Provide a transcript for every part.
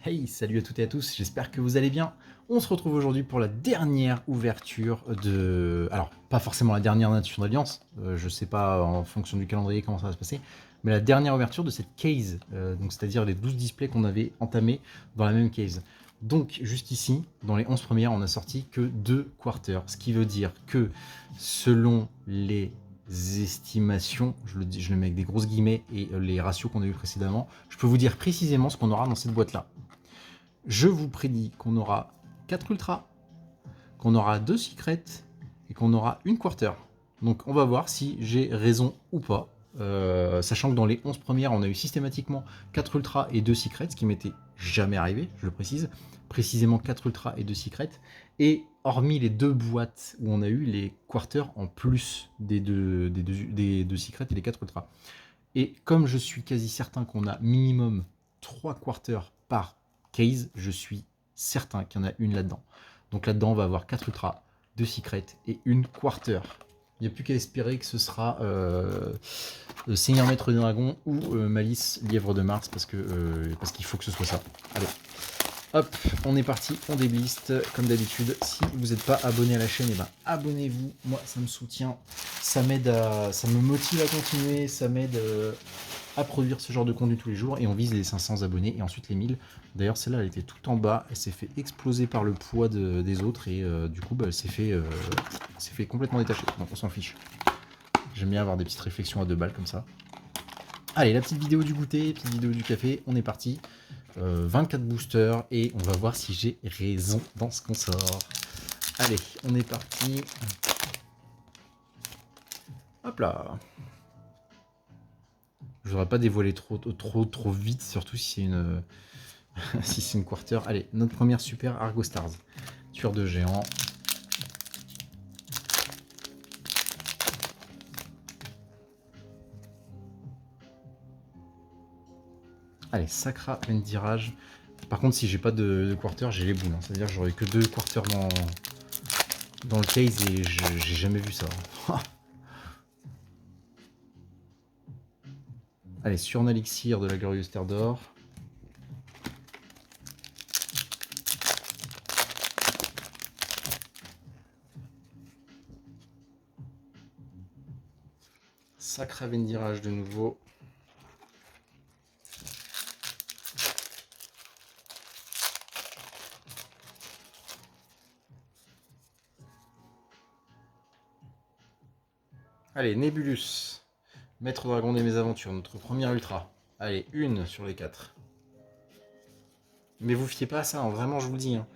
Hey, salut à toutes et à tous, j'espère que vous allez bien. On se retrouve aujourd'hui pour la dernière ouverture de... Alors, pas forcément la dernière nature d'Alliance, je sais pas en fonction du calendrier comment ça va se passer, mais la dernière ouverture de cette case, donc c'est-à-dire les 12 displays qu'on avait entamés dans la même case. Donc jusqu'ici, dans les 11 premières, on a sorti que 2 quarters, ce qui veut dire que selon les estimations, je le mets avec des grosses guillemets, et les ratios qu'on a eu précédemment, je peux vous dire précisément ce qu'on aura dans cette boîte-là. Je vous prédis qu'on aura 4 ultras, qu'on aura 2 secrets et qu'on aura une quarter. Donc on va voir si j'ai raison ou pas. Sachant que dans les 11 premières, on a eu systématiquement 4 ultras et 2 secrets, ce qui m'était jamais arrivé, je le précise. Précisément 4 ultras et 2 secrets. Et hormis les 2 boîtes où on a eu les quarters en plus des deux secrets et les 4 ultras. Et comme je suis quasi certain qu'on a minimum 3 quarters par case, je suis certain qu'il y en a une là-dedans. Donc là-dedans, on va avoir 4 ultras, 2 secrets et une quarter. Il n'y a plus qu'à espérer que ce sera Seigneur Maître des Dragons ou Malice Lièvre de Mars parce qu'il faut que ce soit ça. Allez, hop, on est parti, on débliste comme d'habitude. Si vous n'êtes pas abonné à la chaîne, eh ben, abonnez-vous. Moi, ça me soutient, ça me motive à continuer, ça m'aide à produire ce genre de contenu tous les jours. Et on vise les 500 abonnés et ensuite les 1000. D'ailleurs, celle-là, elle était tout en bas. Elle s'est fait exploser par le poids des autres et du coup, bah, elle s'est fait complètement détacher. Donc, on s'en fiche. J'aime bien avoir des petites réflexions à 2 balles comme ça. Allez, la petite vidéo du goûter, petite vidéo du café, on est parti. 24 boosters et on va voir si j'ai raison dans ce qu'on sort. Allez, on est parti. Hop là. Je voudrais pas dévoiler trop vite, surtout si c'est une si c'est une quarter. Allez, notre première super Argo Stars. Tueur de géant. Allez, Sacra Vendirage. Par contre, si j'ai pas de quarter, j'ai les boules. Hein. C'est-à-dire que j'aurai que 2 quarters dans le case et j'ai jamais vu ça. Allez, sur un élixir de la glorieuse terre d'or. Sacra Vendirage de nouveau. Allez, Nebulus. Maître Dragon des Mésaventures, notre première ultra. Allez, une sur les 4. Mais vous fiez pas à ça, hein, vraiment, je vous le dis. Hein.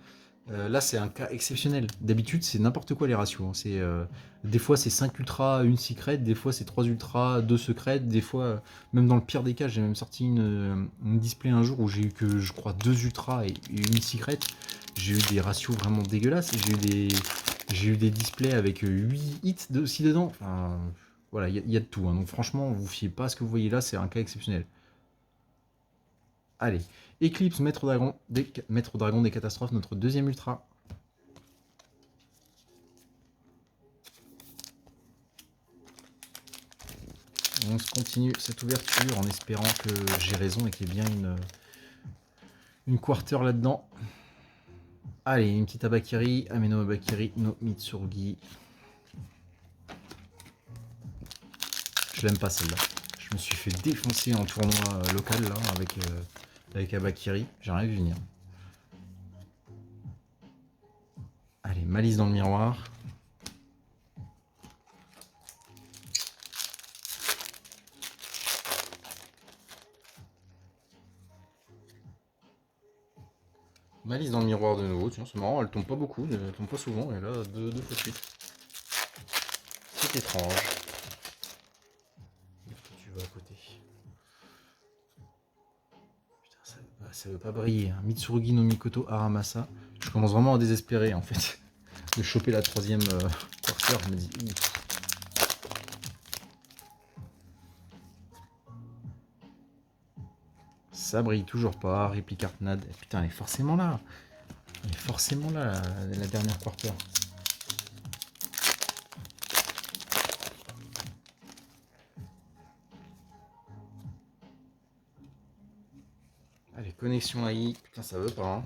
Là, c'est un cas exceptionnel. D'habitude, c'est n'importe quoi les ratios. Hein. Des fois, c'est 5 ultras, une secret. Des fois, c'est 3 ultras, 2 secrètes. Des fois, même dans le pire des cas, j'ai même sorti une display un jour où j'ai eu que, je crois, 2 ultras et une secret. J'ai eu des ratios vraiment dégueulasses. J'ai eu des displays avec 8 hits aussi dedans. Enfin, voilà, il y a de tout. Hein. Donc franchement, vous fiez pas à ce que vous voyez là, c'est un cas exceptionnel. Allez, Eclipse, Maître Dragon des Catastrophes, notre deuxième ultra. On se continue cette ouverture en espérant que j'ai raison et qu'il y ait bien une quarter là-dedans. Allez, une petite Abakiri, Ameno Abakiri, no Mitsurugi. Je l'aime pas celle-là. Je me suis fait défoncer en tournoi local là avec Abakiri. J'ai rien vu venir. Allez, Malice dans le miroir. Malice dans le miroir de nouveau. Tiens, c'est marrant, elle tombe pas beaucoup, elle tombe pas souvent. Et là, deux fois de suite. C'est étrange. Tu vas à côté. Putain, ça veut pas briller. Hein. Mitsurugi no Mikoto Aramasa. Je commence vraiment à désespérer en fait. De choper la troisième quarter, je me dis ouf. Ça brille toujours pas. Réplique Artnad. Putain, elle est forcément là. Elle est forcément là, la dernière quarter. Allez, connexion AI. Putain, ça veut pas, hein.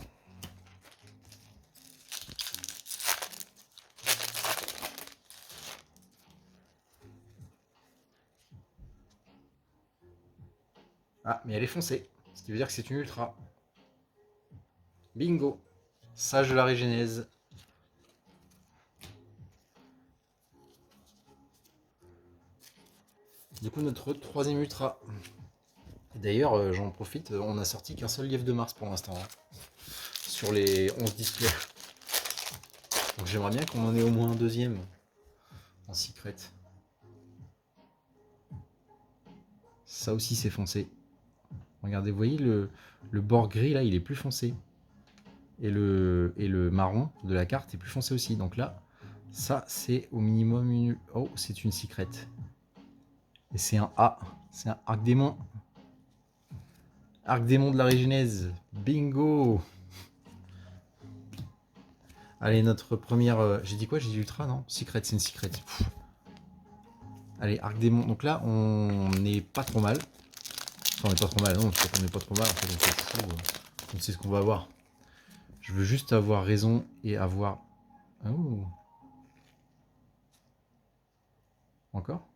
Ah, mais elle est foncée. Ce qui veut dire que c'est une ultra. Bingo. Sage de la régénèse. Du coup, notre troisième ultra. D'ailleurs, j'en profite, on a sorti qu'un seul lièvre de Mars pour l'instant. Hein, sur les 11 displays. Donc j'aimerais bien qu'on en ait au moins un deuxième en secret. Ça aussi c'est foncé. Regardez, vous voyez le bord gris là, il est plus foncé. Et le marron de la carte est plus foncé aussi. Donc là, ça c'est au minimum une... Oh, c'est une secret. Et c'est un A. C'est un arc démon. Arc démon de la régénèse. Bingo. Allez, notre première... j'ai dit quoi? J'ai dit ultra, non? Secret, c'est une secret. Pff. Allez, arc démon. Donc là, on n'est pas trop mal. Enfin, on n'est pas trop mal. Non, on n'est pas trop mal. En fait, on s'en fout. On sait ce qu'on va avoir. Je veux juste avoir raison et avoir... Oh. Encore?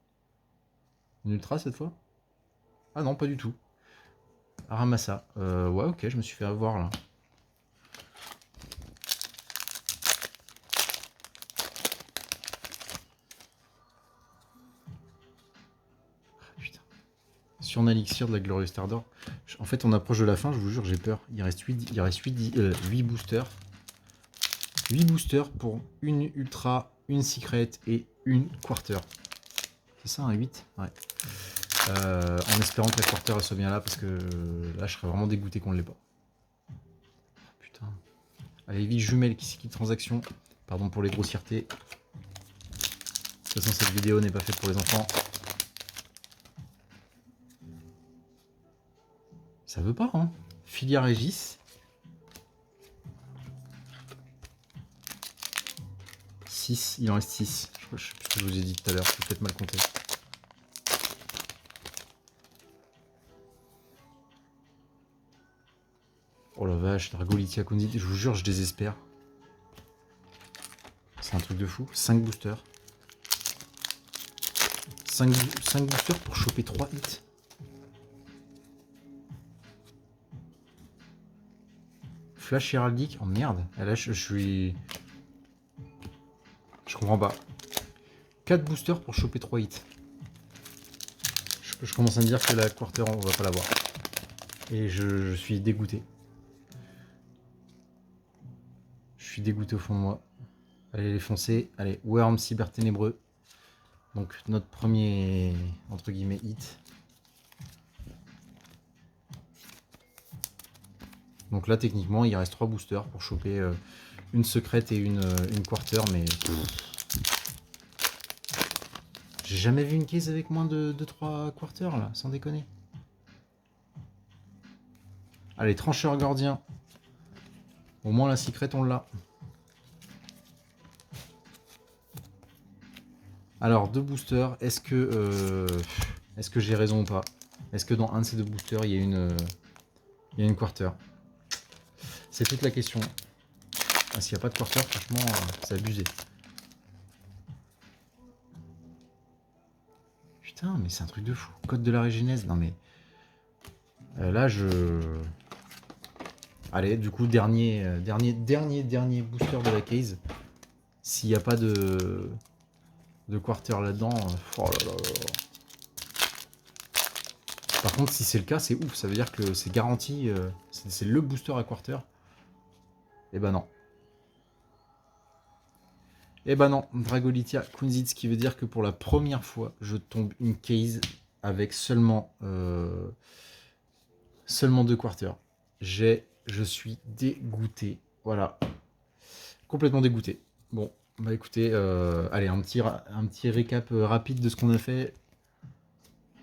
Une ultra cette fois? Ah non, pas du tout. Aramasa. Ouais, ok, je me suis fait avoir là. Putain. Sur un élixir de la Glorious Stardor. En fait, on approche de la fin, je vous jure, j'ai peur. Il reste 8 boosters. 8 boosters pour une ultra, une secret et une quarter. C'est ça, un 8? Ouais. En espérant que la quarter elle soit bien là, parce que là, je serais vraiment dégoûté qu'on ne l'ait pas. Putain. Allez, vite, jumelle qui quitte transaction. Pardon pour les grossièretés. De toute façon, cette vidéo n'est pas faite pour les enfants. Ça veut pas, hein. Filia Régis. 6, il en reste 6. Je sais plus ce que je vous ai dit tout à l'heure, j'ai peut-être mal compté. Oh la vache, Dragolitia Kundit, je vous jure, je désespère. C'est un truc de fou. 5 boosters. 5 boosters pour choper 3 hits. Flash héraldique. Oh merde. Là, je suis... Je comprends pas. 4 boosters pour choper 3 hits. Je commence à me dire que la quarter, on va pas l'avoir. Et je suis dégoûté. Je suis dégoûté au fond de moi. Allez les foncer. Allez, Worm, Cyber Ténébreux. Donc notre premier, entre guillemets, hit. Donc là, techniquement, il reste 3 boosters pour choper une secrète et une quarter, mais... J'ai jamais vu une case avec moins de 3 quarters, là, sans déconner. Allez, trancheur gardien. Au moins, la secrète, on l'a. Alors, 2 boosters. Est-ce que j'ai raison ou pas? Est-ce que dans un de ces 2 boosters, il y a une quarter? C'est toute la question. Ah, s'il n'y a pas de quarter, franchement, c'est abusé. Putain, mais c'est un truc de fou. Code de la régénèse. Non, mais... là, Allez, du coup, dernier booster de la case. S'il n'y a pas de quarter là-dedans... oh là là là. Par contre, si c'est le cas, c'est ouf. Ça veut dire que c'est garanti. C'est le booster à quarter. Et ben non. Et ben non. Dragolitia Kunzit, ce qui veut dire que pour la première fois, je tombe une case avec seulement 2 quarters. Je suis dégoûté. Voilà. Complètement dégoûté. Bon, bah écoutez, allez, un petit récap rapide de ce qu'on a fait.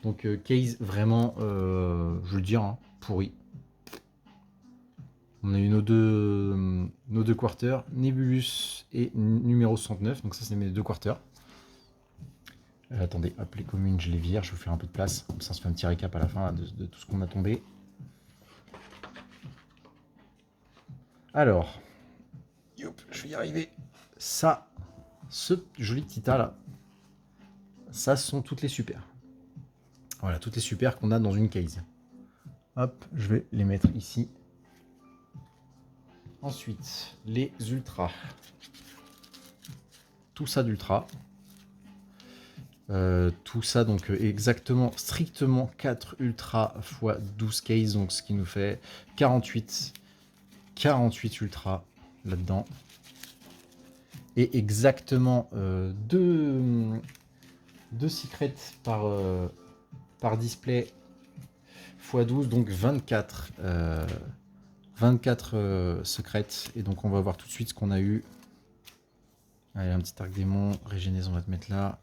Donc, case vraiment, je veux le dire, hein, pourri. On a eu nos deux quarters, Nebulus et numéro 69. Donc ça, c'est mes 2 quarters. Attendez, hop, les communes, je les vire. Je vais vous faire un peu de place. Comme ça, on se fait un petit récap à la fin là, de tout ce qu'on a tombé. Alors, youp, je vais y arriver. Ça, ce joli petit tas là, ça sont toutes les super. Voilà, toutes les super qu'on a dans une case. Hop, je vais les mettre ici. Ensuite, les ultras. Tout ça d'ultra. Tout ça, donc exactement, strictement 4 ultras x 12 cases, donc ce qui nous fait 48 ultras là-dedans. Et exactement 2 secrets par display x 12, donc 24 secrets. Et donc on va voir tout de suite ce qu'on a eu. Allez, un petit arc démon, régénèse on va te mettre là,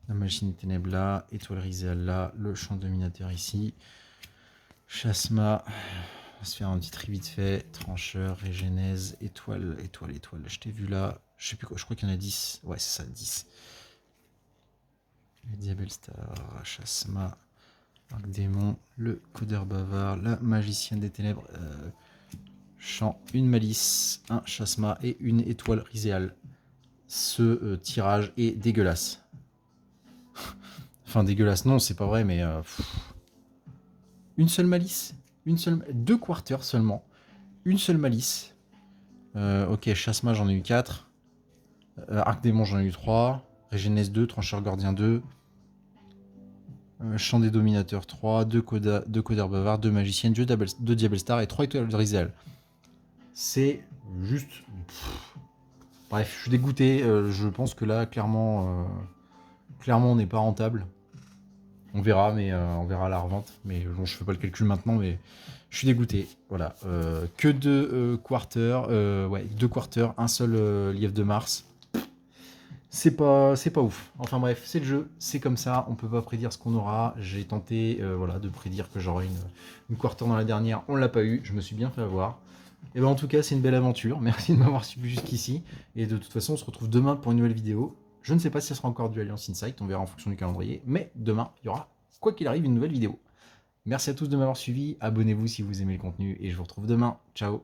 la machine des ténèbres là, étoile riséale là, le champ dominateur ici, chasma, on va se faire un petit tri vite fait, trancheur, régénèse, étoile, je t'ai vu là, je sais plus quoi, je crois qu'il y en a 10, ouais c'est ça, 10. Le Diabel Star, chasma, arc démon, le codeur bavard, la magicienne des ténèbres, champ, une malice, un chasma et une étoile riséale. Ce tirage est dégueulasse. Enfin dégueulasse, non, c'est pas vrai, mais une seule malice, 2 quarters seulement, une seule malice. Ok, chasma j'en ai eu 4, arc démon j'en ai eu 3, régénèse 2, trancheur gardien 2, champ des dominateurs 3, 2 codeurs bavards, 2 magiciennes, 2 diabel star et 3 étoiles de Rizel. C'est juste... Bref, je suis dégoûté, je pense que là, clairement, on n'est pas rentable. On verra, mais on verra à la revente. Mais bon, je fais pas le calcul maintenant, mais je suis dégoûté. Voilà, que 2 quarters, ouais, 2 quarters, un seul lièvre de Mars. C'est pas ouf. Enfin bref, c'est le jeu, c'est comme ça, on peut pas prédire ce qu'on aura. J'ai tenté voilà, de prédire que j'aurais une quarter dans la dernière, on l'a pas eu, je me suis bien fait avoir. Et ben en tout cas, c'est une belle aventure. Merci de m'avoir suivi jusqu'ici. Et de toute façon, on se retrouve demain pour une nouvelle vidéo. Je ne sais pas si ça sera encore du Alliance Insight, on verra en fonction du calendrier. Mais demain, il y aura, quoi qu'il arrive, une nouvelle vidéo. Merci à tous de m'avoir suivi. Abonnez-vous si vous aimez le contenu. Et je vous retrouve demain. Ciao.